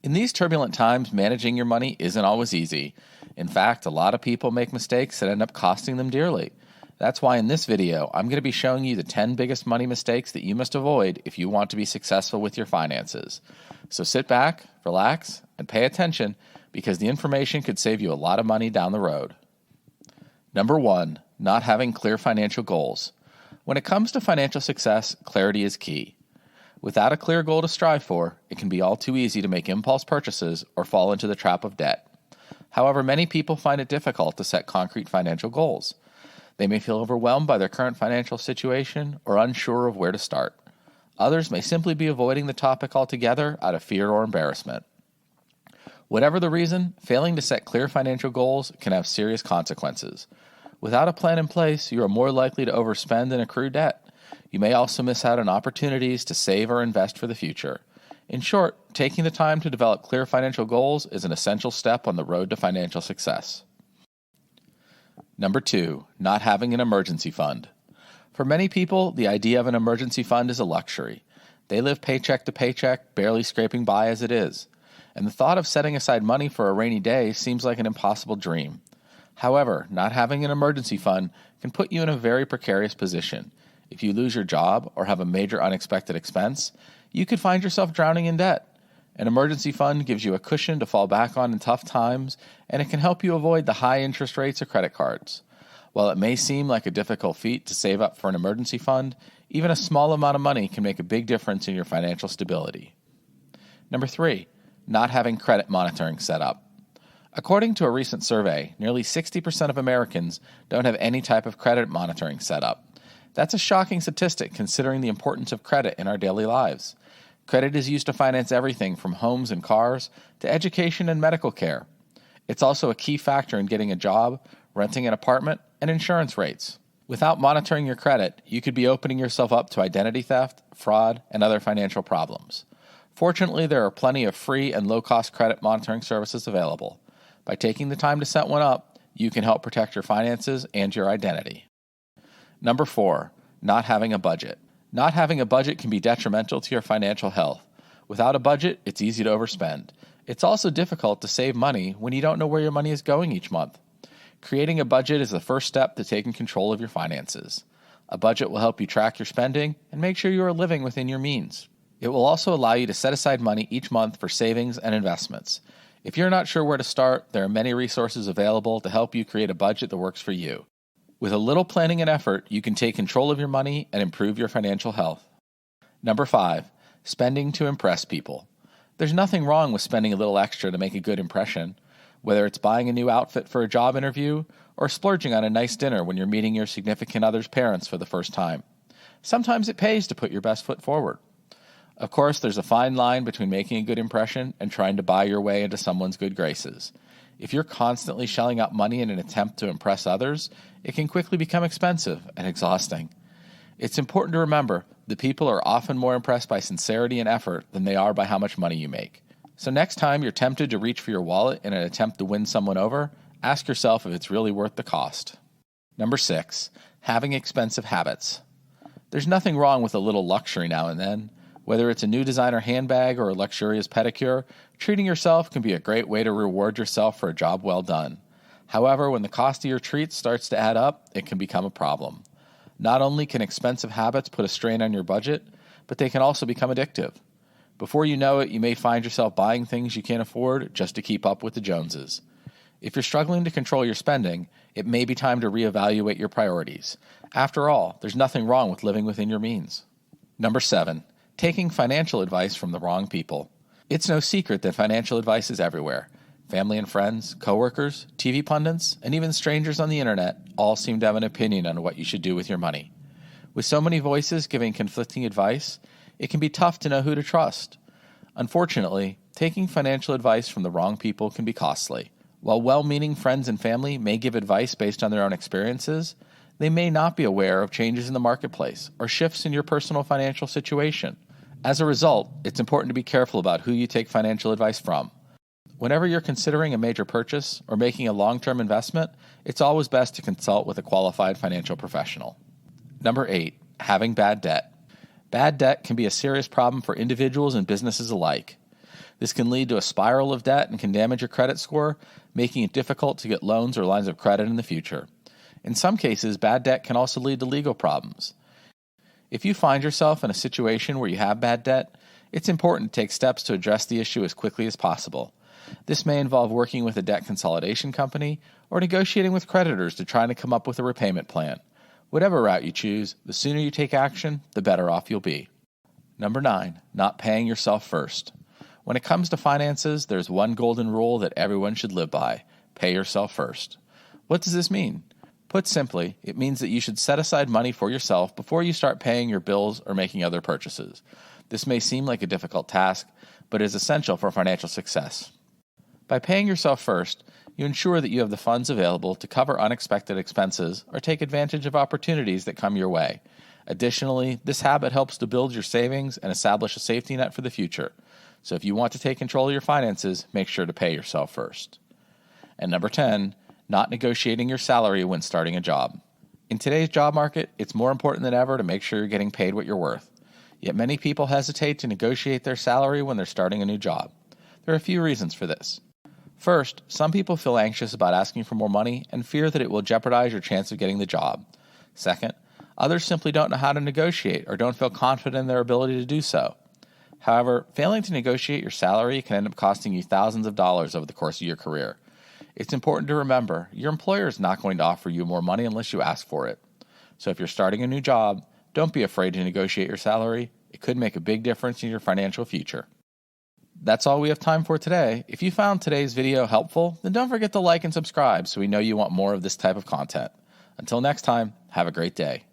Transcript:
In these turbulent times, managing your money isn't always easy. In fact, a lot of people make mistakes that end up costing them dearly. That's why in this video, I'm going to be showing you the 10 biggest money mistakes that you must avoid if you want to be successful with your finances. So sit back, relax, and pay attention because the information could save you a lot of money down the road. Number 1, not having clear financial goals. When it comes to financial success, clarity is key. Without a clear goal to strive for, it can be all too easy to make impulse purchases or fall into the trap of debt. However, many people find it difficult to set concrete financial goals. They may feel overwhelmed by their current financial situation or unsure of where to start. Others may simply be avoiding the topic altogether out of fear or embarrassment. Whatever the reason, failing to set clear financial goals can have serious consequences. Without a plan in place, you are more likely to overspend and accrue debt. You may also miss out on opportunities to save or invest for the future. In short, taking the time to develop clear financial goals is an essential step on the road to financial success. Number 2, not having an emergency fund. For many people, the idea of an emergency fund is a luxury. They live paycheck to paycheck, barely scraping by as it is. And the thought of setting aside money for a rainy day seems like an impossible dream. However, not having an emergency fund can put you in a very precarious position. If you lose your job or have a major unexpected expense, you could find yourself drowning in debt. An emergency fund gives you a cushion to fall back on in tough times, and it can help you avoid the high interest rates of credit cards. While it may seem like a difficult feat to save up for an emergency fund, even a small amount of money can make a big difference in your financial stability. Number 3, not having credit monitoring set up. According to a recent survey, nearly 60% of Americans don't have any type of credit monitoring set up. That's a shocking statistic considering the importance of credit in our daily lives. Credit is used to finance everything from homes and cars to education and medical care. It's also a key factor in getting a job, renting an apartment, and insurance rates. Without monitoring your credit, you could be opening yourself up to identity theft, fraud, and other financial problems. Fortunately, there are plenty of free and low-cost credit monitoring services available. By taking the time to set one up, you can help protect your finances and your identity. Number 4, not having a budget. Not having a budget can be detrimental to your financial health. Without a budget, it's easy to overspend. It's also difficult to save money when you don't know where your money is going each month. Creating a budget is the first step to taking control of your finances. A budget will help you track your spending and make sure you are living within your means. It will also allow you to set aside money each month for savings and investments. If you're not sure where to start, there are many resources available to help you create a budget that works for you. With a little planning and effort, you can take control of your money and improve your financial health. Number 5, spending to impress people. There's nothing wrong with spending a little extra to make a good impression, whether it's buying a new outfit for a job interview or splurging on a nice dinner when you're meeting your significant other's parents for the first time. Sometimes it pays to put your best foot forward. Of course, there's a fine line between making a good impression and trying to buy your way into someone's good graces. If you're constantly shelling out money in an attempt to impress others, it can quickly become expensive and exhausting. It's important to remember that people are often more impressed by sincerity and effort than they are by how much money you make. So next time you're tempted to reach for your wallet in an attempt to win someone over, ask yourself if it's really worth the cost. Number 6, having expensive habits. There's nothing wrong with a little luxury now and then. Whether it's a new designer handbag or a luxurious pedicure, treating yourself can be a great way to reward yourself for a job well done. However, when the cost of your treats starts to add up, it can become a problem. Not only can expensive habits put a strain on your budget, but they can also become addictive. Before you know it, you may find yourself buying things you can't afford just to keep up with the Joneses. If you're struggling to control your spending, it may be time to reevaluate your priorities. After all, there's nothing wrong with living within your means. Number 7, taking financial advice from the wrong people. It's no secret that financial advice is everywhere. Family and friends, coworkers, TV pundits, and even strangers on the internet all seem to have an opinion on what you should do with your money. With so many voices giving conflicting advice, it can be tough to know who to trust. Unfortunately, taking financial advice from the wrong people can be costly. While well-meaning friends and family may give advice based on their own experiences, they may not be aware of changes in the marketplace or shifts in your personal financial situation. As a result, it's important to be careful about who you take financial advice from. Whenever you're considering a major purchase or making a long-term investment, it's always best to consult with a qualified financial professional. Number 8, having bad debt. Bad debt can be a serious problem for individuals and businesses alike. This can lead to a spiral of debt and can damage your credit score, making it difficult to get loans or lines of credit in the future. In some cases, bad debt can also lead to legal problems. If you find yourself in a situation where you have bad debt, it's important to take steps to address the issue as quickly as possible. This may involve working with a debt consolidation company or negotiating with creditors to try to come up with a repayment plan. Whatever route you choose, the sooner you take action, the better off you'll be. Number 9, not paying yourself first. When it comes to finances, there's one golden rule that everyone should live by: pay yourself first. What does this mean? Put simply, it means that you should set aside money for yourself before you start paying your bills or making other purchases. This may seem like a difficult task, but it is essential for financial success. By paying yourself first, you ensure that you have the funds available to cover unexpected expenses or take advantage of opportunities that come your way. Additionally, this habit helps to build your savings and establish a safety net for the future. So if you want to take control of your finances, make sure to pay yourself first. And number 10, not negotiating your salary when starting a job. In today's job market, it's more important than ever to make sure you're getting paid what you're worth. Yet many people hesitate to negotiate their salary when they're starting a new job. There are a few reasons for this. First, some people feel anxious about asking for more money and fear that it will jeopardize your chance of getting the job. Second, others simply don't know how to negotiate or don't feel confident in their ability to do so. However, failing to negotiate your salary can end up costing you thousands of dollars over the course of your career. It's important to remember, your employer is not going to offer you more money unless you ask for it. So if you're starting a new job, don't be afraid to negotiate your salary. It could make a big difference in your financial future. That's all we have time for today. If you found today's video helpful, then don't forget to like and subscribe so we know you want more of this type of content. Until next time, have a great day.